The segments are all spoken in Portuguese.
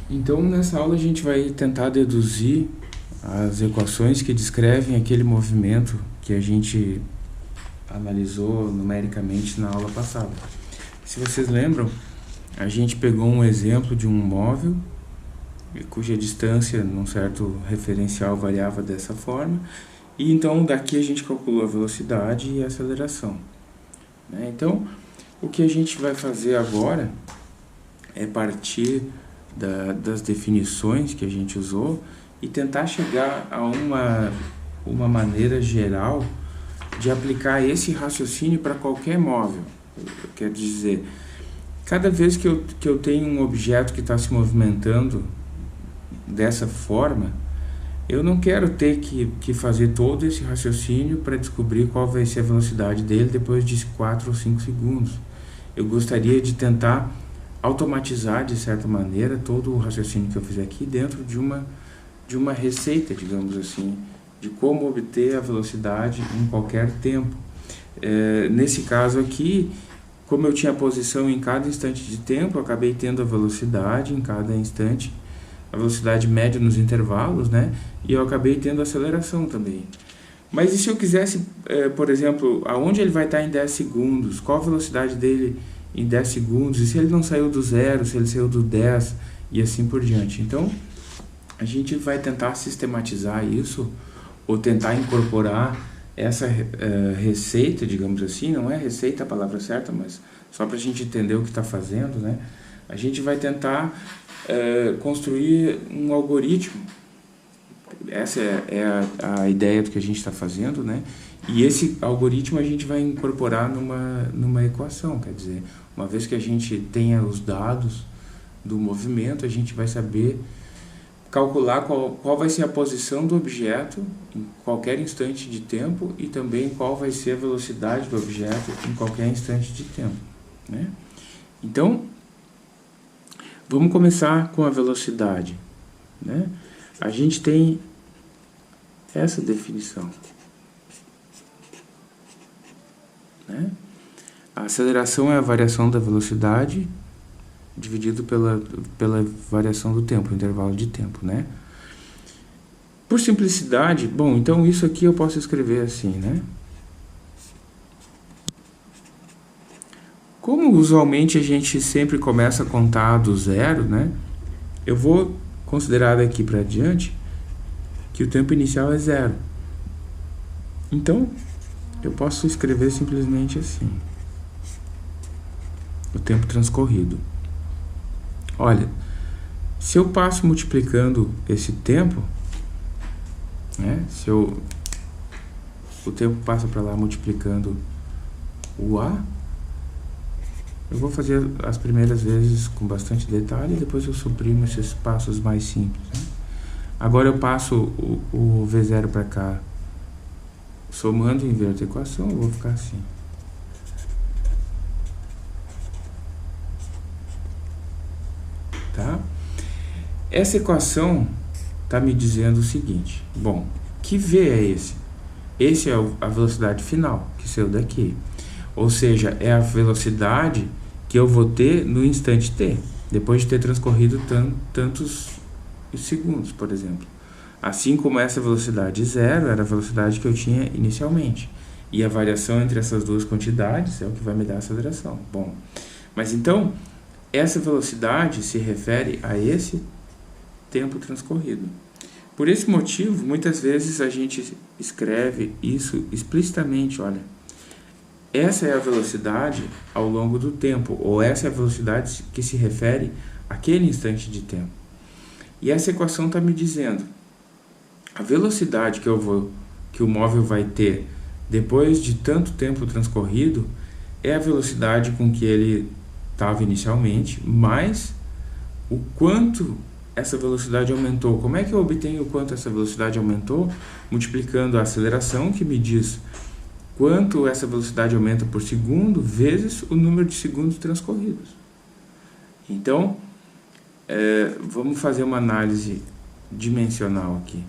Então, nessa aula a gente vai tentar deduzir as equações que descrevem aquele movimento que a gente analisou numericamente na aula passada. Se vocês lembram, a gente pegou um exemplo de um móvel cuja distância num certo referencial variava dessa forma, e então daqui a gente calculou a velocidade e a aceleração. Então, o que a gente vai fazer agora é partir das definições que a gente usou e tentar chegar a uma maneira geral de aplicar esse raciocínio para qualquer móvel. Quer dizer, cada vez que eu tenho um objeto que está se movimentando dessa forma, eu não quero ter que fazer todo esse raciocínio para descobrir qual vai ser a velocidade dele depois de 4 ou 5 segundos. Eu gostaria de tentar automatizar, de certa maneira, todo o raciocínio que eu fiz aqui dentro de uma receita, digamos assim, de como obter a velocidade em qualquer tempo. Nesse caso aqui, como eu tinha a posição em cada instante de tempo, eu acabei tendo a velocidade em cada instante, a velocidade média nos intervalos, né? E eu acabei tendo a aceleração também. Mas e se eu quisesse, por exemplo, aonde ele vai estar em 10 segundos? Qual a velocidade dele em 10 segundos? E se ele não saiu do zero, se ele saiu do 10 e assim por diante? Então, a gente vai tentar sistematizar isso ou tentar incorporar essa receita, digamos assim. Não é receita a palavra certa, mas só para a gente entender o que está fazendo, né? A gente vai tentar construir um algoritmo. Essa é a ideia do que a gente está fazendo, né? E esse algoritmo a gente vai incorporar numa equação, quer dizer, uma vez que a gente tenha os dados do movimento, a gente vai saber calcular qual vai ser a posição do objeto em qualquer instante de tempo e também qual vai ser a velocidade do objeto em qualquer instante de tempo, né? Então, vamos começar com a velocidade, né? A gente tem essa definição, né? A aceleração é a variação da velocidade dividido pela variação do tempo, o intervalo de tempo, né? Por simplicidade, bom, então isso aqui eu posso escrever assim, né? Como usualmente a gente sempre começa a contar do zero, né? Eu vou considerar daqui para diante que o tempo inicial é zero. Então, eu posso escrever simplesmente assim: o tempo transcorrido. Olha, se eu passo multiplicando esse tempo, né? O tempo passa para lá multiplicando o A. Eu vou fazer as primeiras vezes com bastante detalhe e depois eu suprimo esses passos mais simples, né? Agora eu passo o V0 para cá, somando e inverto a equação, eu vou ficar assim. Tá? Essa equação está me dizendo o seguinte: bom, que V é esse? Esse é a velocidade final, que saiu daqui. Ou seja, é a velocidade que eu vou ter no instante t, depois de ter transcorrido tantos segundos, por exemplo. Assim como essa velocidade zero era a velocidade que eu tinha inicialmente. E a variação entre essas duas quantidades é o que vai me dar a aceleração. Bom, mas então, essa velocidade se refere a esse tempo transcorrido. Por esse motivo, muitas vezes a gente escreve isso explicitamente, olha. Essa é a velocidade ao longo do tempo, ou essa é a velocidade que se refere àquele instante de tempo. E essa equação está me dizendo a velocidade que o móvel vai ter depois de tanto tempo transcorrido é a velocidade com que ele estava inicialmente, mais o quanto essa velocidade aumentou. Como é que eu obtenho o quanto essa velocidade aumentou? Multiplicando a aceleração, que me diz quanto essa velocidade aumenta por segundo, vezes o número de segundos transcorridos. Então, vamos fazer uma análise dimensional aqui.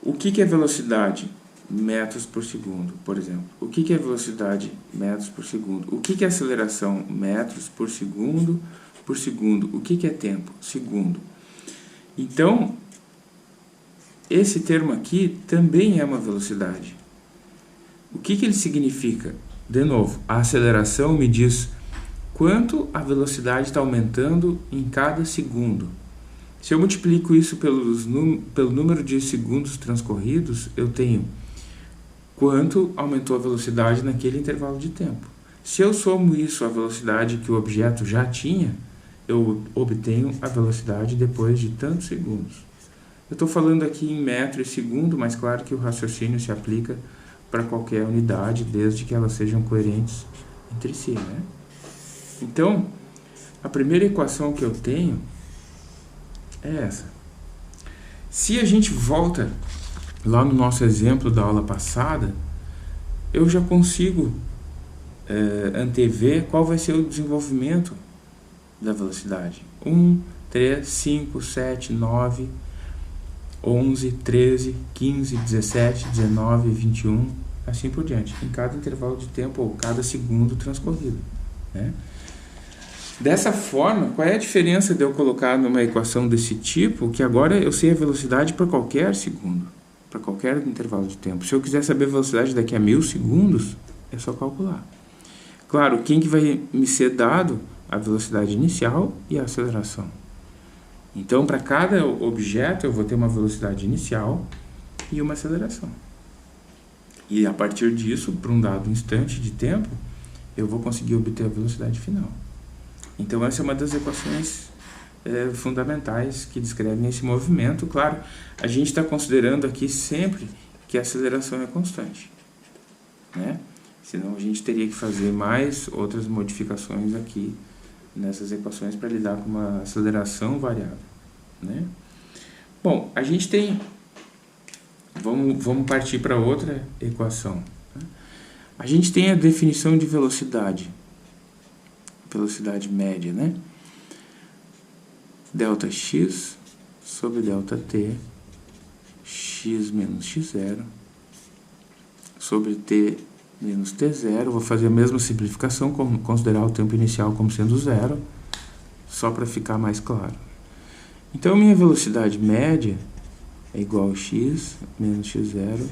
O que é velocidade? metros por segundo, por exemplo. O que é velocidade? Metros por segundo. O que é aceleração? Metros por segundo por segundo. O que é tempo? Segundo. Então, esse termo aqui também é uma velocidade. O que ele significa? De novo, a aceleração me diz quanto a velocidade está aumentando em cada segundo. Se eu multiplico isso pelo número de segundos transcorridos, eu tenho quanto aumentou a velocidade naquele intervalo de tempo. Se eu somo isso à velocidade que o objeto já tinha, eu obtenho a velocidade depois de tantos segundos. Eu estou falando aqui em metro e segundo, mas claro que o raciocínio se aplica para qualquer unidade, desde que elas sejam coerentes entre si, né? Então, a primeira equação que eu tenho é essa. Se a gente volta lá no nosso exemplo da aula passada, eu já consigo antever qual vai ser o desenvolvimento da velocidade. 1, 3, 5, 7, 9, 11, 13, 15, 17, 19, 21, assim por diante, em cada intervalo de tempo ou cada segundo transcorrido, né? Dessa forma, qual é a diferença de eu colocar numa equação desse tipo, que agora eu sei a velocidade para qualquer segundo, para qualquer intervalo de tempo. Se eu quiser saber a velocidade daqui a 1000 segundos, é só calcular. Claro, quem que vai me ser dado? A velocidade inicial e a aceleração. Então, para cada objeto, eu vou ter uma velocidade inicial e uma aceleração. E a partir disso, para um dado instante de tempo, eu vou conseguir obter a velocidade final. Então, essa é uma das equações fundamentais que descrevem esse movimento. Claro, a gente está considerando aqui sempre que a aceleração é constante, né? Senão a gente teria que fazer mais outras modificações aqui nessas equações para lidar com uma aceleração variável, né? Bom, a gente tem... Vamos partir para outra equação, né? A gente tem a definição de velocidade média, né? Delta x sobre delta t, x menos x0, sobre t menos t0. Vou fazer a mesma simplificação, considerar o tempo inicial como sendo zero, só para ficar mais claro. Então, minha velocidade média é igual a x menos x0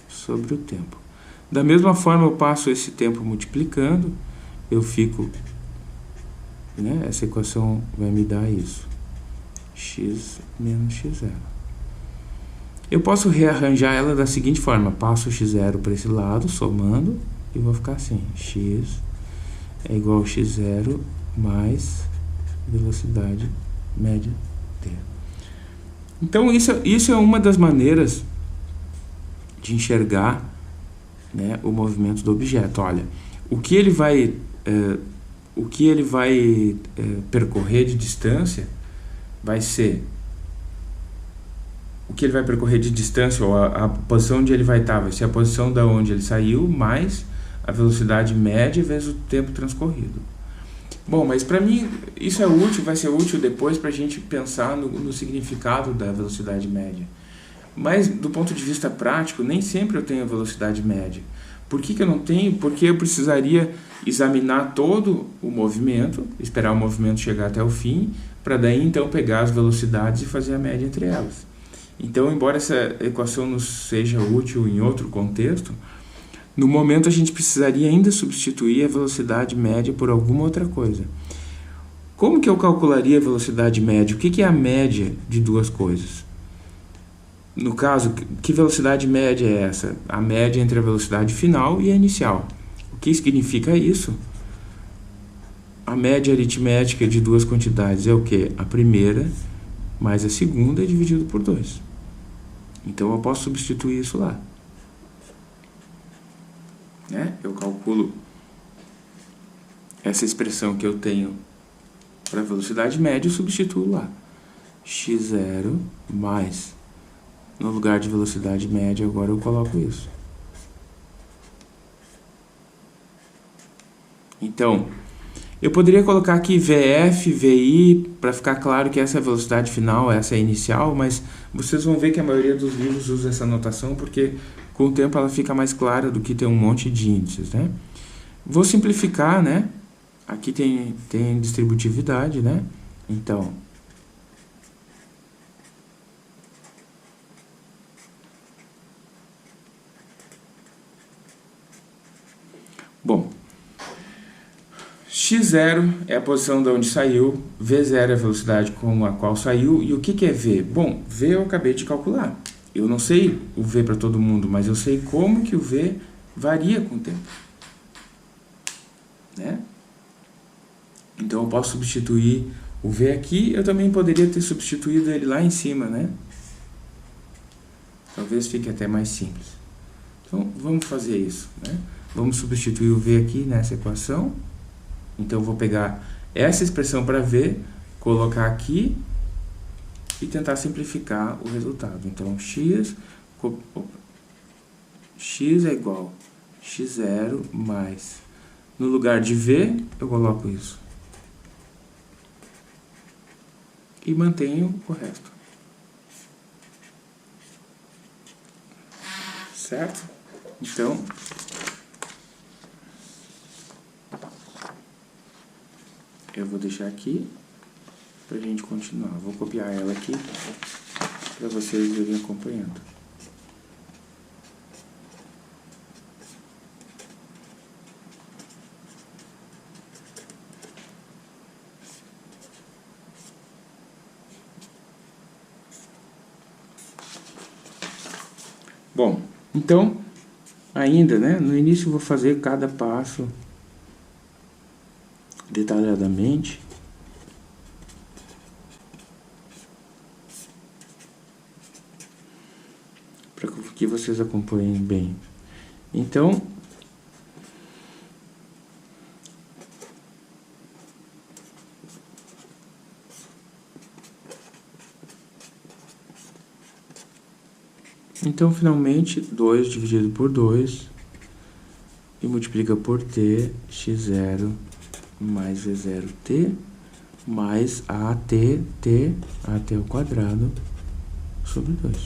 sobre o tempo. Da mesma forma, eu passo esse tempo multiplicando, eu fico... né? Essa equação vai me dar isso, x menos x0. Eu posso rearranjar ela da seguinte forma: passo o x0 para esse lado, somando, e vou ficar assim, x é igual a x0 mais velocidade média t. Então, isso é uma das maneiras de enxergar, né, o movimento do objeto. Olha, o que ele vai percorrer de distância vai ser... O que ele vai percorrer de distância, ou a posição onde ele vai estar, vai ser a posição da onde ele saiu, mais a velocidade média vezes o tempo transcorrido. Bom, mas para mim isso é útil, vai ser útil depois para a gente pensar no significado da velocidade média. Mas do ponto de vista prático, nem sempre eu tenho a velocidade média. Por que eu não tenho? Porque eu precisaria examinar todo o movimento, esperar o movimento chegar até o fim, para daí então pegar as velocidades e fazer a média entre elas. Então, embora essa equação nos seja útil em outro contexto, no momento a gente precisaria ainda substituir a velocidade média por alguma outra coisa. Como que eu calcularia a velocidade média? O que é a média de duas coisas? No caso, que velocidade média é essa? A média entre a velocidade final e a inicial. O que significa isso? A média aritmética de duas quantidades é o quê? A primeira mais a segunda dividido por 2. Então, eu posso substituir isso lá, né? Eu calculo essa expressão que eu tenho para a velocidade média e substituo lá. x0 mais, no lugar de velocidade média, agora eu coloco isso. Então, eu poderia colocar aqui VF, VI, para ficar claro que essa é a velocidade final, essa é a inicial, mas vocês vão ver que a maioria dos livros usa essa notação porque com o tempo ela fica mais clara do que ter um monte de índices, né? Vou simplificar, né? Aqui tem distributividade, né? Então, bom, x0 é a posição de onde saiu, v0 é a velocidade com a qual saiu, e o que é v? Bom, v eu acabei de calcular. Eu não sei o v para todo mundo, mas eu sei como que o v varia com o tempo, né? Então eu posso substituir o v aqui, eu também poderia ter substituído ele lá em cima, né? Talvez fique até mais simples. Então vamos fazer isso, né? Vamos substituir o v aqui nessa equação. Então eu vou pegar essa expressão para v, colocar aqui e tentar simplificar o resultado. Então x é igual a x0 mais, no lugar de v, eu coloco isso. E mantenho o resto. Certo? Então, eu vou deixar aqui para a gente continuar. Vou copiar ela aqui para vocês irem acompanhando. Bom, então, ainda, né, no início eu vou fazer cada passo detalhadamente. Para que vocês acompanhem bem. Então, finalmente, 2 dividido por 2 e multiplica por t, x0 mais v0t, mais at ao quadrado sobre 2.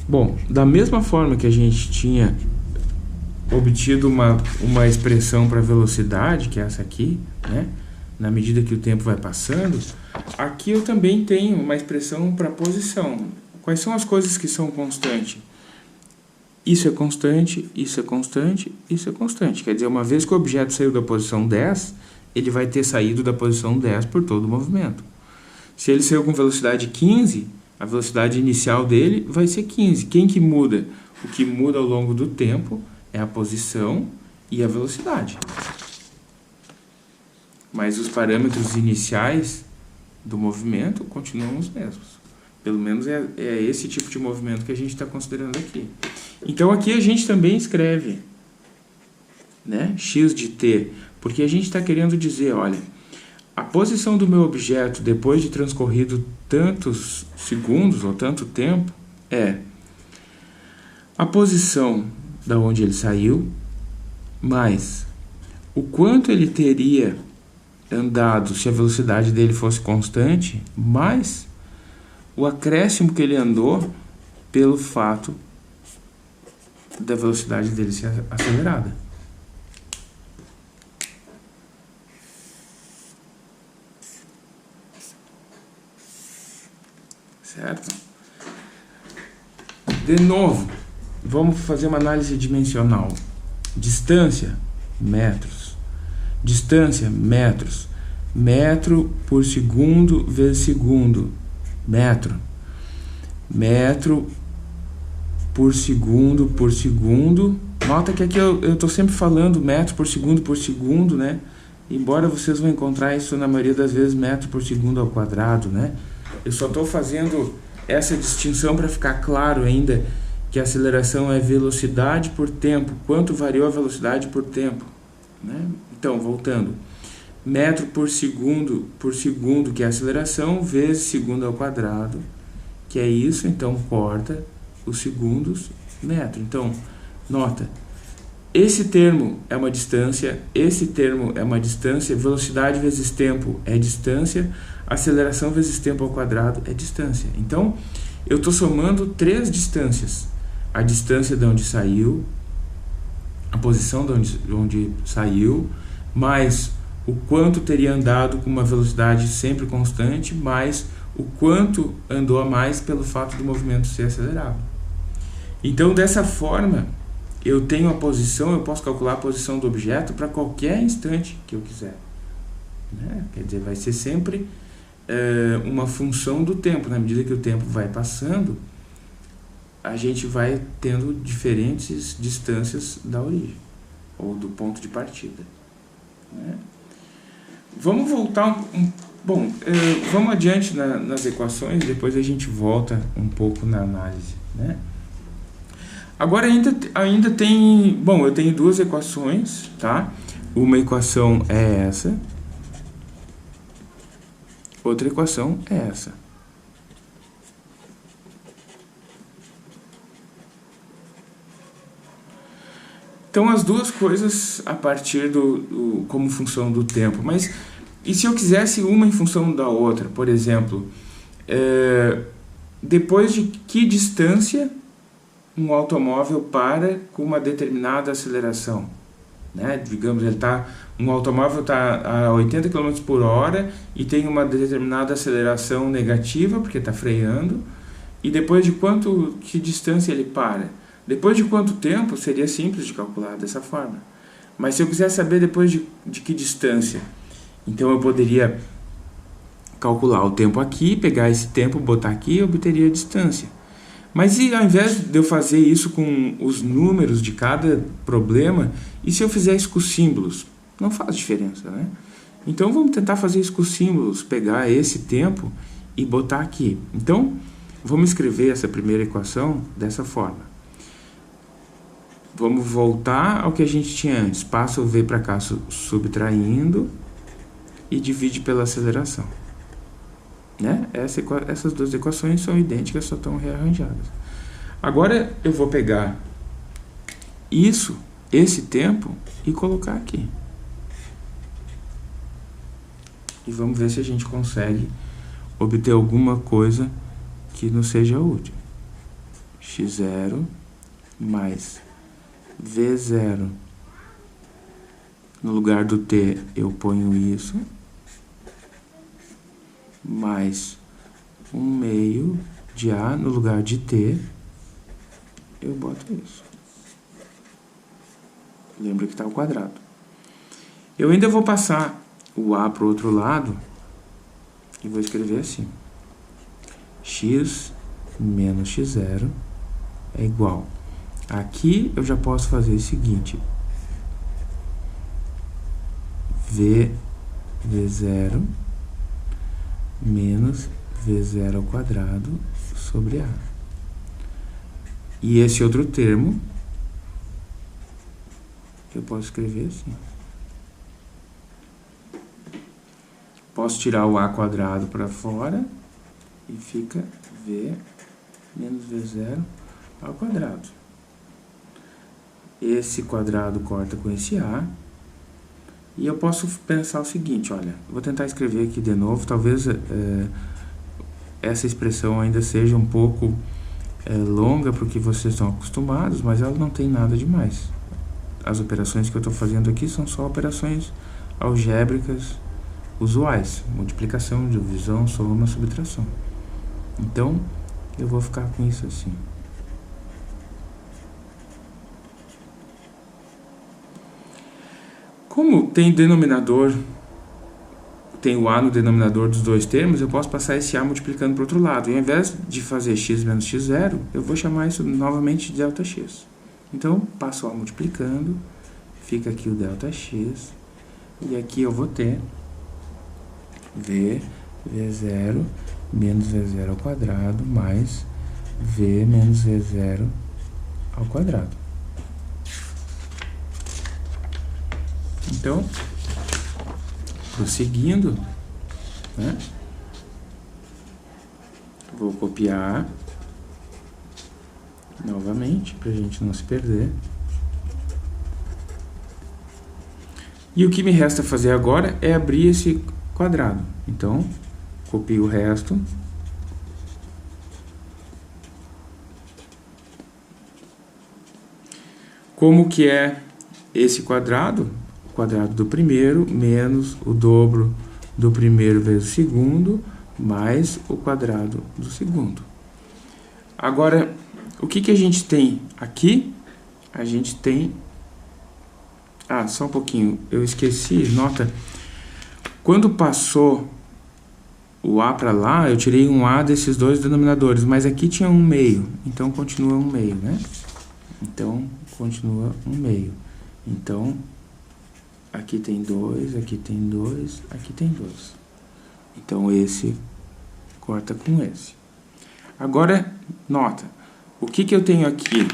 Bom, da mesma forma que a gente tinha obtido uma expressão para velocidade, que é essa aqui, né? Na medida que o tempo vai passando, aqui eu também tenho uma expressão para posição. Quais são as coisas que são constantes? Isso é constante, isso é constante, isso é constante. Quer dizer, uma vez que o objeto saiu da posição 10, ele vai ter saído da posição 10 por todo o movimento. Se ele saiu com velocidade 15, a velocidade inicial dele vai ser 15. Quem que muda? O que muda ao longo do tempo é a posição e a velocidade. Mas os parâmetros iniciais do movimento continuam os mesmos. Pelo menos é esse tipo de movimento que a gente está considerando aqui. Então aqui a gente também escreve, né, x de t, porque a gente está querendo dizer, olha, a posição do meu objeto depois de transcorrido tantos segundos ou tanto tempo é a posição da onde ele saiu, mais o quanto ele teria andado se a velocidade dele fosse constante, mais o acréscimo que ele andou pelo fato da velocidade dele ser acelerada. Certo? De novo, vamos fazer uma análise dimensional. Distância, metros. Distância, metros. Metro por segundo vezes segundo. Metro. Metro por segundo. Nota que aqui eu estou sempre falando metro por segundo, né? Embora vocês vão encontrar isso na maioria das vezes metro por segundo ao quadrado, né? Eu só estou fazendo essa distinção para ficar claro ainda que a aceleração é velocidade por tempo. Quanto variou a velocidade por tempo, né? Então, voltando. Metro por segundo, que é a aceleração, vezes segundo ao quadrado, que é isso. Então, corta os segundos, metro. Então, nota, esse termo é uma distância, esse termo é uma distância, velocidade vezes tempo é distância, aceleração vezes tempo ao quadrado é distância. Então, eu estou somando 3 distâncias. a distância de onde saiu, a posição de onde saiu, mais o quanto teria andado com uma velocidade sempre constante, mais o quanto andou a mais pelo fato do movimento ser acelerado. Então, dessa forma, eu tenho a posição, eu posso calcular a posição do objeto para qualquer instante que eu quiser. Né? Quer dizer, vai ser sempre uma função do tempo. Na medida que o tempo vai passando, a gente vai tendo diferentes distâncias da origem, ou do ponto de partida. Né? Vamos voltar vamos adiante nas equações, depois a gente volta um pouco na análise. Né? Agora ainda tem... Bom, eu tenho duas equações, tá? Uma equação é essa. Outra equação é essa. Então, as duas coisas a partir como função do tempo. Mas, e se eu quisesse uma em função da outra? Por exemplo, depois de que distância um automóvel para com uma determinada aceleração? Né? Digamos, um automóvel está a 80 km por hora e tem uma determinada aceleração negativa, porque está freando, e depois de que distância ele para? Depois de quanto tempo, seria simples de calcular dessa forma. Mas se eu quiser saber depois de que distância, então eu poderia calcular o tempo aqui, pegar esse tempo, botar aqui e obteria a distância. Mas e ao invés de eu fazer isso com os números de cada problema, e se eu fizer isso com símbolos? Não faz diferença, né? Então vamos tentar fazer isso com símbolos, pegar esse tempo e botar aqui. Então, vamos escrever essa primeira equação dessa forma. Vamos voltar ao que a gente tinha antes. Passa o v para cá subtraindo e divide pela aceleração. Né? Essas duas equações são idênticas, só estão rearranjadas. Agora eu vou pegar esse tempo, e colocar aqui. E vamos ver se a gente consegue obter alguma coisa que nos seja útil. x0 mais v0. No lugar do t eu ponho isso, mais 1/2 de a, no lugar de t, eu boto isso. Lembra que está ao quadrado. Eu ainda vou passar o a para o outro lado e vou escrever assim. X menos x0 é igual. Aqui eu já posso fazer o seguinte. v0 menos v0 ao quadrado sobre a. E esse outro termo eu posso escrever assim. Posso tirar o a quadrado para fora e fica v menos v0 ao quadrado. Esse quadrado corta com esse a. E eu posso pensar o seguinte, olha, eu vou tentar escrever aqui de novo, talvez essa expressão ainda seja um pouco longa para o que vocês estão acostumados, mas ela não tem nada demais. As operações que eu estou fazendo aqui são só operações algébricas usuais, multiplicação, divisão, soma, subtração. Então, eu vou ficar com isso assim. Como tem denominador, tem o a no denominador dos dois termos, eu posso passar esse a multiplicando para o outro lado. E ao invés de fazer x menos x0, eu vou chamar isso novamente de ΔX. Então, passo o a multiplicando, fica aqui o ΔX, e aqui eu vou ter v0 menos v0 ao quadrado mais v menos v0 ao quadrado. Então, prosseguindo, né? Vou copiar novamente, para a gente não se perder. E o que me resta fazer agora é abrir esse quadrado. Então, copio o resto. Como que é esse quadrado? O quadrado do primeiro menos o dobro do primeiro vezes o segundo, mais o quadrado do segundo. Agora, o que que a gente tem aqui? A gente tem... Ah, só um pouquinho, eu esqueci, nota. Quando passou o A para lá, eu tirei um A desses dois denominadores, mas aqui tinha um meio, então continua um meio, né? Então, continua um meio. Então, aqui tem 2, aqui tem 2, aqui tem 2. Então, esse corta com esse. Agora, nota, o que que eu tenho aqui?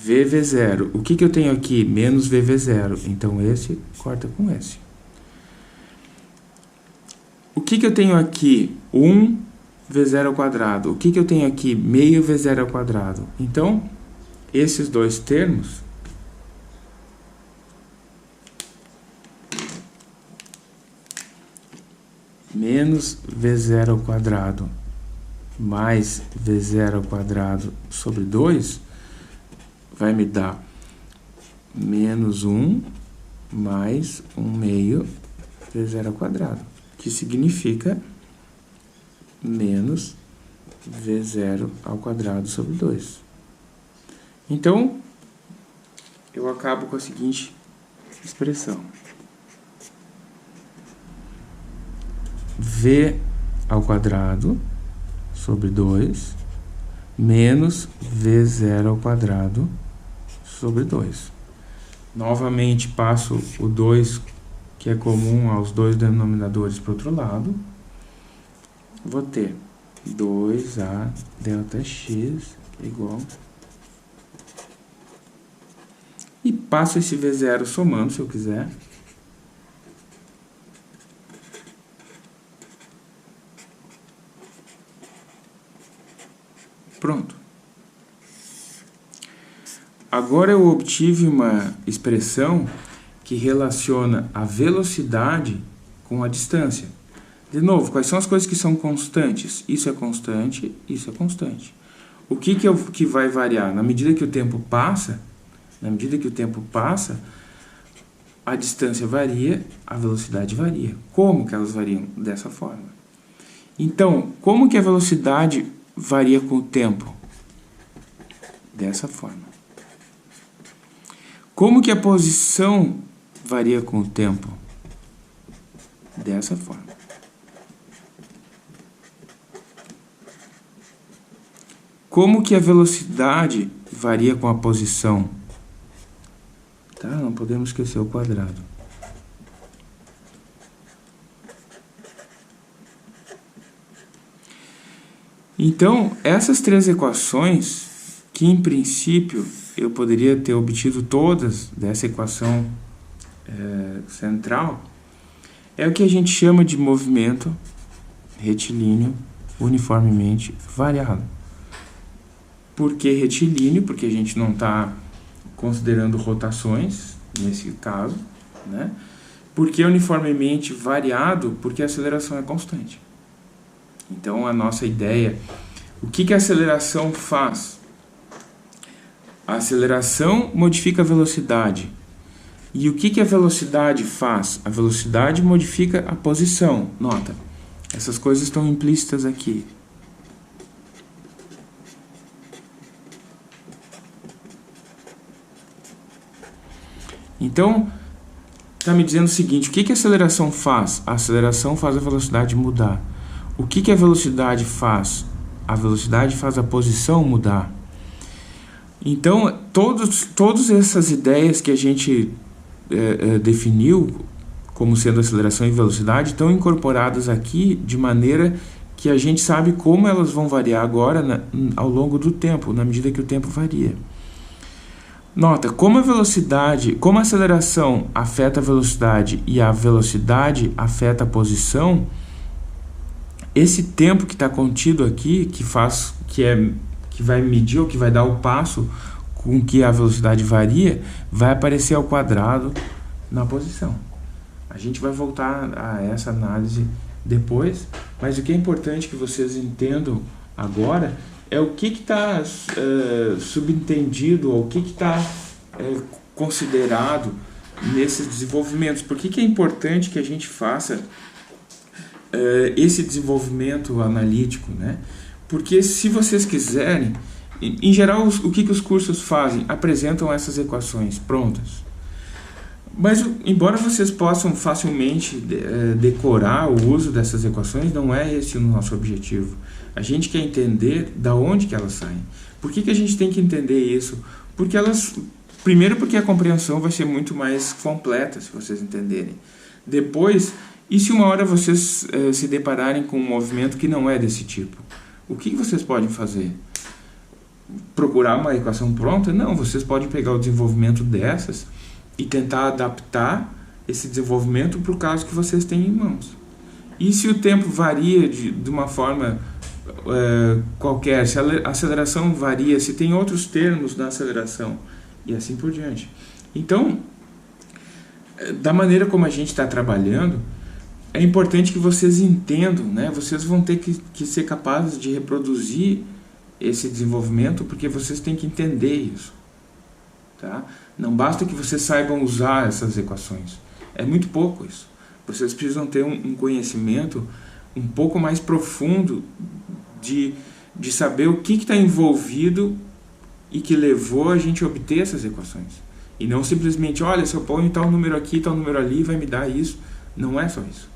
VV0. O que que eu tenho aqui? Menos VV0. Então, esse corta com esse. O que que eu tenho aqui? 1V0 ao quadrado. O que que eu tenho aqui? Meio V0 ao quadrado. Então, esses dois termos menos V0 ao quadrado mais V0 ao quadrado sobre 2 vai me dar menos 1 mais 1 meio V0 ao quadrado, que significa menos V0 ao quadrado sobre 2. Então, eu acabo com a seguinte expressão. V ao quadrado sobre 2 menos V0 ao quadrado sobre 2. Novamente, passo o 2, que é comum aos dois denominadores, para o outro lado. Vou ter 2A delta x igual... E passo esse V0 somando, se eu quiser. Pronto. Agora eu obtive uma expressão que relaciona a velocidade com a distância. De novo, quais são as coisas que são constantes? Isso é constante, isso é constante. O que vai variar? Na medida que o tempo passa, a distância varia, a velocidade varia. Como que elas variam? Dessa forma. Então, como que a velocidade varia com o tempo? Dessa forma. Como que a posição varia com o tempo? Dessa forma. Como que a velocidade varia com a posição? Tá? Não podemos esquecer o quadrado. Então, essas três equações, que em princípio eu poderia ter obtido todas dessa equação central, é o que a gente chama de movimento retilíneo uniformemente variado. Por que retilíneo? Porque a gente não está considerando rotações, nesse caso, né? Por que uniformemente variado? Porque a aceleração é constante. Então, a nossa ideia... O que a aceleração faz? A aceleração modifica a velocidade. E o que a velocidade faz? A velocidade modifica a posição. Nota, essas coisas estão implícitas aqui. Então, está me dizendo o seguinte, o que a aceleração faz? A aceleração faz a velocidade mudar. O que a velocidade faz? A velocidade faz a posição mudar. Então, todas essas ideias que a gente definiu como sendo aceleração e velocidade estão incorporadas aqui de maneira que a gente sabe como elas vão variar agora ao longo do tempo, na medida que o tempo varia. Nota, como a aceleração afeta a velocidade e a velocidade afeta a posição, esse tempo que está contido aqui, que vai medir ou que vai dar o passo com que a velocidade varia, vai aparecer ao quadrado na posição. A gente vai voltar a essa análise depois, mas o que é importante que vocês entendam agora é o que está subentendido, ou o que está considerado nesses desenvolvimentos. Por que é importante que a gente faça esse desenvolvimento analítico, né? Porque se vocês quiserem, em geral, o que os cursos fazem? Apresentam essas equações prontas. Mas, embora vocês possam facilmente decorar o uso dessas equações, não é esse o nosso objetivo. A gente quer entender da onde que elas saem. Por que a gente tem que entender isso? Porque primeiro, porque a compreensão vai ser muito mais completa, se vocês entenderem. Depois, e se uma hora vocês se depararem com um movimento que não é desse tipo? O que vocês podem fazer? Procurar uma equação pronta? Não, vocês podem pegar o desenvolvimento dessas e tentar adaptar esse desenvolvimento para o caso que vocês têm em mãos. E se o tempo varia de uma forma qualquer, se a aceleração varia, se tem outros termos na aceleração, e assim por diante. Então, da maneira como a gente está trabalhando, é importante que vocês entendam, né? Vocês vão ter que ser capazes de reproduzir esse desenvolvimento, porque vocês têm que entender isso. Tá? Não basta que vocês saibam usar essas equações. É muito pouco isso. Vocês precisam ter um conhecimento um pouco mais profundo de saber o que está envolvido e que levou a gente a obter essas equações. E não simplesmente, olha, se eu ponho tal número aqui, tal número ali, vai me dar isso. Não é só isso.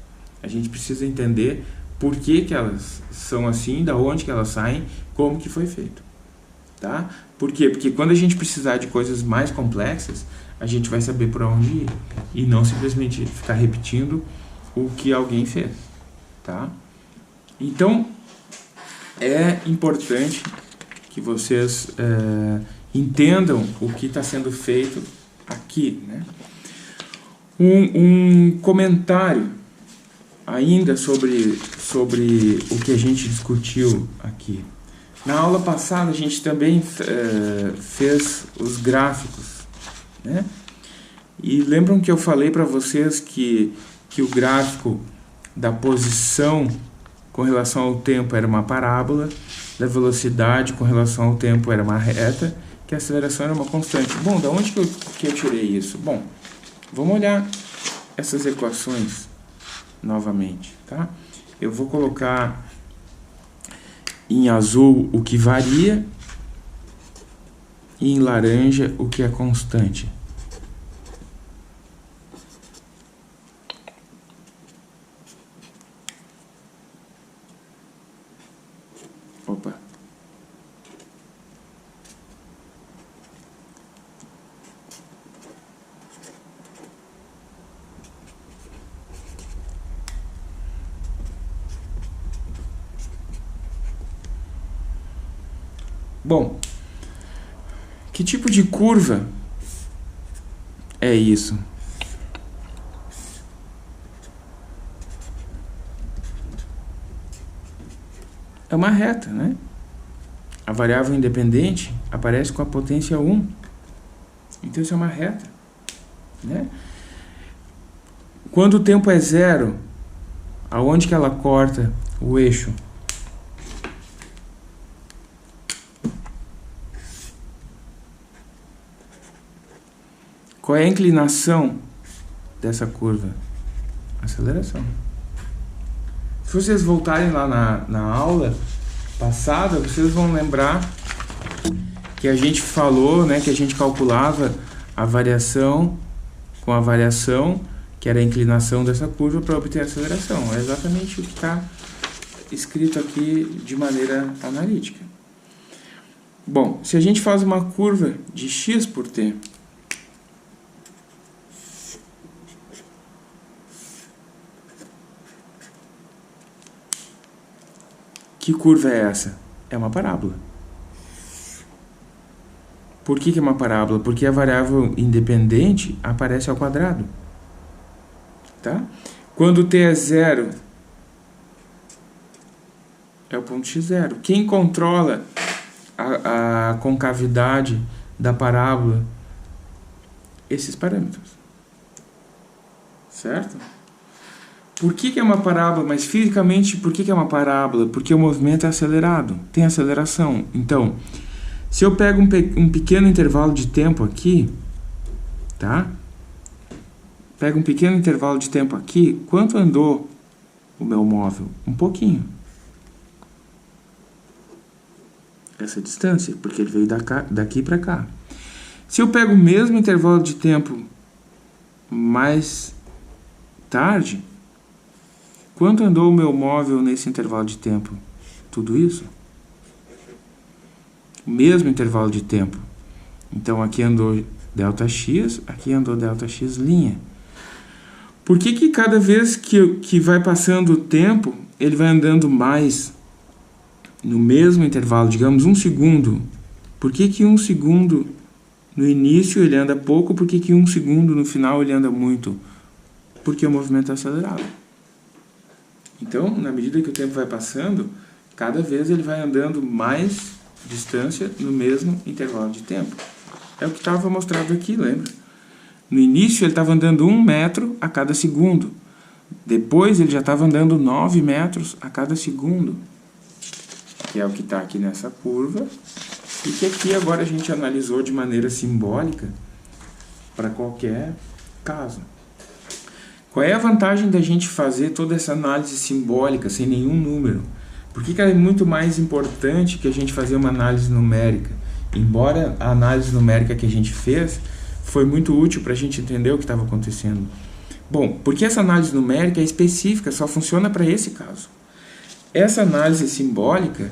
A gente precisa entender por que elas são assim, da onde que elas saem, como que foi feito. Tá? Por quê? Porque quando a gente precisar de coisas mais complexas, a gente vai saber por onde ir. E não simplesmente ficar repetindo o que alguém fez. Tá? Então, é importante que vocês entendam o que está sendo feito aqui, né? Um comentário ainda sobre o que a gente discutiu aqui. Na aula passada a gente também fez os gráficos, né? E lembram que eu falei para vocês que o gráfico da posição com relação ao tempo era uma parábola, da velocidade com relação ao tempo era uma reta, que a aceleração era uma constante. Bom, da onde que eu tirei isso? Bom, vamos olhar essas equações novamente, tá? Eu vou colocar em azul o que varia e em laranja o que é constante. Opa. Bom, que tipo de curva é isso? É uma reta, né? A variável independente aparece com a potência 1. Então isso é uma reta, né? Quando o tempo é zero, aonde que ela corta o eixo? Qual é a inclinação dessa curva? Aceleração. Se vocês voltarem lá na aula passada, vocês vão lembrar que a gente falou, né, que a gente calculava a variação com a variação, que era a inclinação dessa curva, para obter a aceleração. É exatamente o que está escrito aqui de maneira analítica. Bom, se a gente faz uma curva de x por t, que curva é essa? É uma parábola. Por que é uma parábola? Porque a variável independente aparece ao quadrado. Tá? Quando t é zero, é o ponto x0. Quem controla a concavidade da parábola? Esses parâmetros. Certo? Por que é uma parábola? Mas fisicamente, por que é uma parábola? Porque o movimento é acelerado, tem aceleração. Então, se eu pego um pequeno intervalo de tempo aqui, tá? Pega um pequeno intervalo de tempo aqui, quanto andou o meu móvel? Um pouquinho. Essa distância, porque ele veio daqui para cá. Se eu pego o mesmo intervalo de tempo mais tarde, quanto andou o meu móvel nesse intervalo de tempo? Tudo isso? O mesmo intervalo de tempo. Então aqui andou ΔX, aqui andou ΔX'. Por que cada vez que vai passando o tempo, ele vai andando mais no mesmo intervalo, digamos 1 segundo? Por que 1 segundo no início ele anda pouco, por que 1 segundo no final ele anda muito? Porque o movimento é acelerado. Então, na medida que o tempo vai passando, cada vez ele vai andando mais distância no mesmo intervalo de tempo. É o que estava mostrado aqui, lembra? No início ele estava andando 1 metro a cada segundo. Depois ele já estava andando 9 metros a cada segundo. Que é o que está aqui nessa curva. E que aqui agora a gente analisou de maneira simbólica para qualquer caso. Qual é a vantagem da gente fazer toda essa análise simbólica sem nenhum número? Por que é muito mais importante que a gente fazer uma análise numérica? Embora a análise numérica que a gente fez foi muito útil para a gente entender o que estava acontecendo. Bom, porque essa análise numérica é específica, só funciona para esse caso. Essa análise simbólica,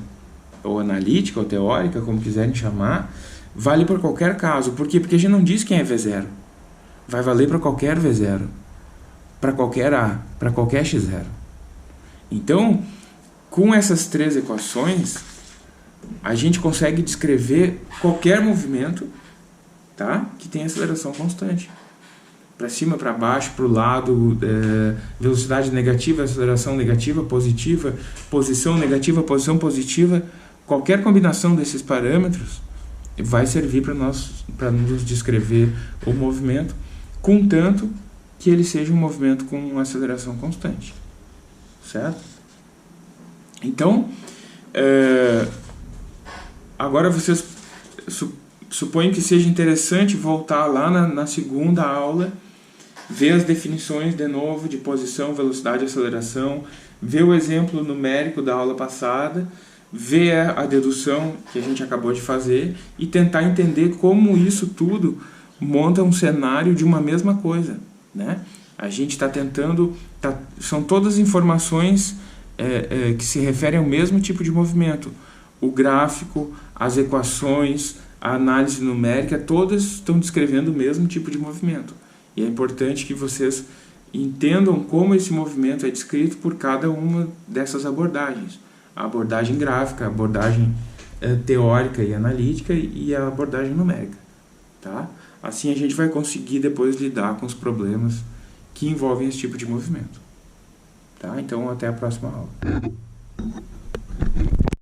ou analítica, ou teórica, como quiserem chamar, vale para qualquer caso. Por quê? Porque a gente não diz quem é V0. Vai valer para qualquer V0, para qualquer A, para qualquer X0. Então, com essas 3 equações, a gente consegue descrever qualquer movimento, tá? Que tem aceleração constante. Para cima, para baixo, para o lado, velocidade negativa, aceleração negativa, positiva, posição negativa, posição positiva. Qualquer combinação desses parâmetros vai servir para nos descrever o movimento, contanto que ele seja um movimento com aceleração constante. Certo? Então, agora vocês supõem que seja interessante voltar lá na segunda aula, ver as definições de novo de posição, velocidade e aceleração, ver o exemplo numérico da aula passada, ver a dedução que a gente acabou de fazer e tentar entender como isso tudo monta um cenário de uma mesma coisa, né? A gente está tentando... são todas informações que se referem ao mesmo tipo de movimento. O gráfico, as equações, a análise numérica, todas estão descrevendo o mesmo tipo de movimento. E é importante que vocês entendam como esse movimento é descrito por cada uma dessas abordagens. A abordagem gráfica, a abordagem teórica e analítica e a abordagem numérica. Tá? Assim a gente vai conseguir depois lidar com os problemas que envolvem esse tipo de movimento. Tá? Então até a próxima aula.